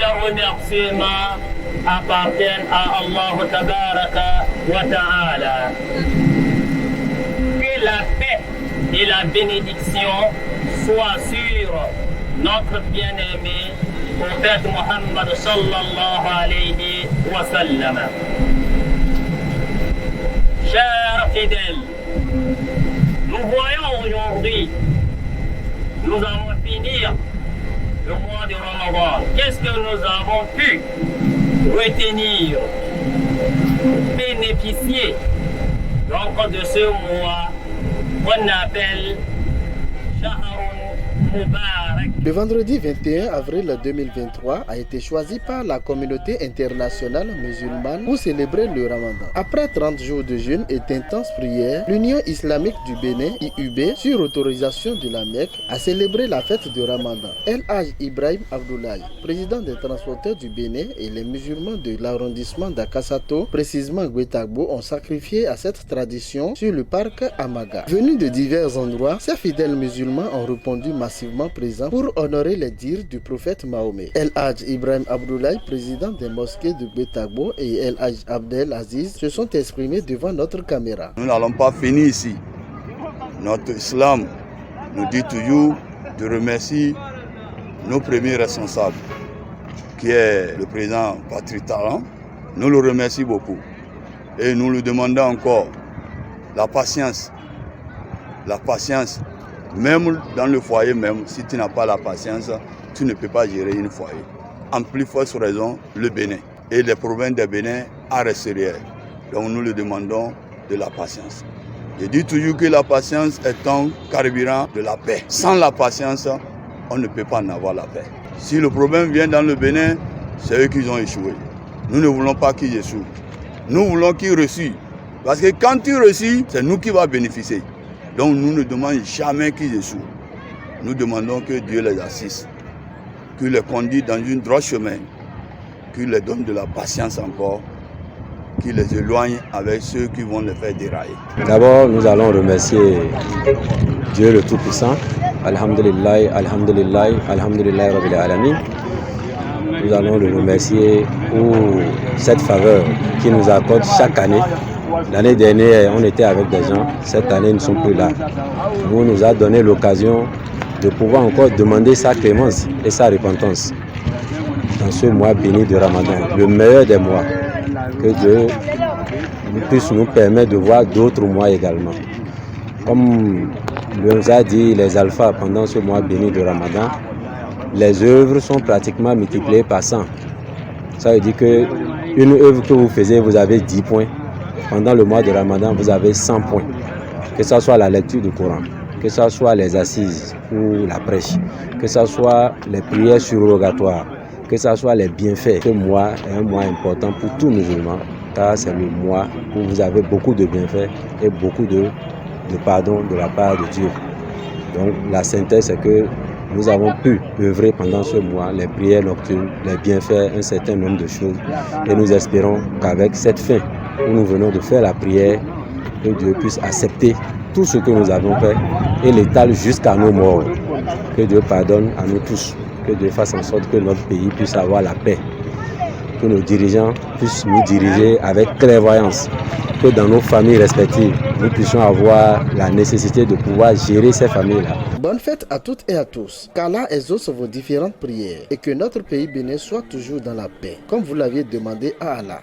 les remerciements appartiennent à Allah Tabaraka wa Ta'ala. Que la paix et la bénédiction soient sur notre bien-aimé prophète Muhammad sallallahu alayhi wa sallam. Chers fidèles, nous voyons aujourd'hui, nous allons finir le mois de Ramadan. Qu'est-ce que nous avons pu retenir, bénéficier donc de ce mois qu'on appelle Shahrun Mubarak. Le vendredi 21 avril 2023 a été choisi par la communauté internationale musulmane pour célébrer le Ramadan. Après 30 jours de jeûne et d'intenses prières, l'Union islamique du Bénin, IUB, sur autorisation de la Mecque, a célébré la fête du Ramadan. El Hadj Ibrahim Abdoulaye, président des transporteurs du Bénin, et les musulmans de l'arrondissement d'Akassato, précisément Guetagbo, ont sacrifié à cette tradition sur le parc Amaga. Venus de divers endroits, ces fidèles musulmans ont répondu massivement présents pour honorer les dires du prophète Mahomet. El Hadj Ibrahim Abdoulaye, président des mosquées de Guetagbo, et El Hadj Abdel Aziz se sont exprimés devant notre caméra. Nous n'allons pas finir ici. Notre islam nous dit toujours de remercier nos premiers responsables, qui est le président Patrick Talon. Nous le remercions beaucoup. Et nous lui demandons encore la patience. La patience. Même dans le foyer, même si tu n'as pas la patience, tu ne peux pas gérer une foyer. En plus forte raison, le Bénin et les provinces de Bénin à l'extérieur. Donc nous lui demandons de la patience. Je dis toujours que la patience est un carburant de la paix. Sans la patience, on ne peut pas en avoir la paix. Si le problème vient dans le Bénin, c'est eux qui ont échoué. Nous ne voulons pas qu'ils échouent. Nous voulons qu'ils reçoivent. Parce que quand tu reçois, c'est nous qui va bénéficier. Donc nous ne demandons jamais qu'ils échouent. Nous demandons que Dieu les assiste, qu'il les conduise dans une droite chemin, qu'il les donne de la patience encore, qu'il les éloigne avec ceux qui vont les faire dérailler. D'abord, nous allons remercier Dieu le Tout-Puissant. Alhamdulillah, Alhamdulillah, Alhamdulillah Rabbil Alamin. Nous allons le remercier pour cette faveur qu'il nous accorde chaque année. L'année dernière, on était avec des gens. Cette année, ils ne sont plus là. Nous a donné l'occasion de pouvoir encore demander sa clémence et sa repentance dans ce mois béni de Ramadan, le meilleur des mois. Que Dieu puisse nous permettre de voir d'autres mois également. Comme nous a dit les alphas pendant ce mois béni de Ramadan, les œuvres sont pratiquement multipliées par 100. Ça veut dire qu'une œuvre que vous faisiez, vous avez 10 points. Pendant le mois de Ramadan, vous avez 100 points. Que ce soit la lecture du Coran, que ce soit les assises ou la prêche, que ce soit les prières surrogatoires, que ce soit les bienfaits. Ce mois est un mois important pour tous musulmans, car c'est le mois où vous avez beaucoup de bienfaits et beaucoup de pardon de la part de Dieu. Donc la synthèse, c'est que nous avons pu œuvrer pendant ce mois les prières nocturnes, les bienfaits, un certain nombre de choses. Et nous espérons qu'avec cette fin, où nous venons de faire la prière, que Dieu puisse accepter tout ce que nous avons fait et l'étale jusqu'à nos morts. Que Dieu pardonne à nous tous, que Dieu fasse en sorte que notre pays puisse avoir la paix, que nos dirigeants puissent nous diriger avec clairvoyance, que dans nos familles respectives, nous puissions avoir la nécessité de pouvoir gérer ces familles-là. Bonne fête à toutes et à tous, qu'Allah exauce vos différentes prières et que notre pays bénin soit toujours dans la paix, comme vous l'aviez demandé à Allah.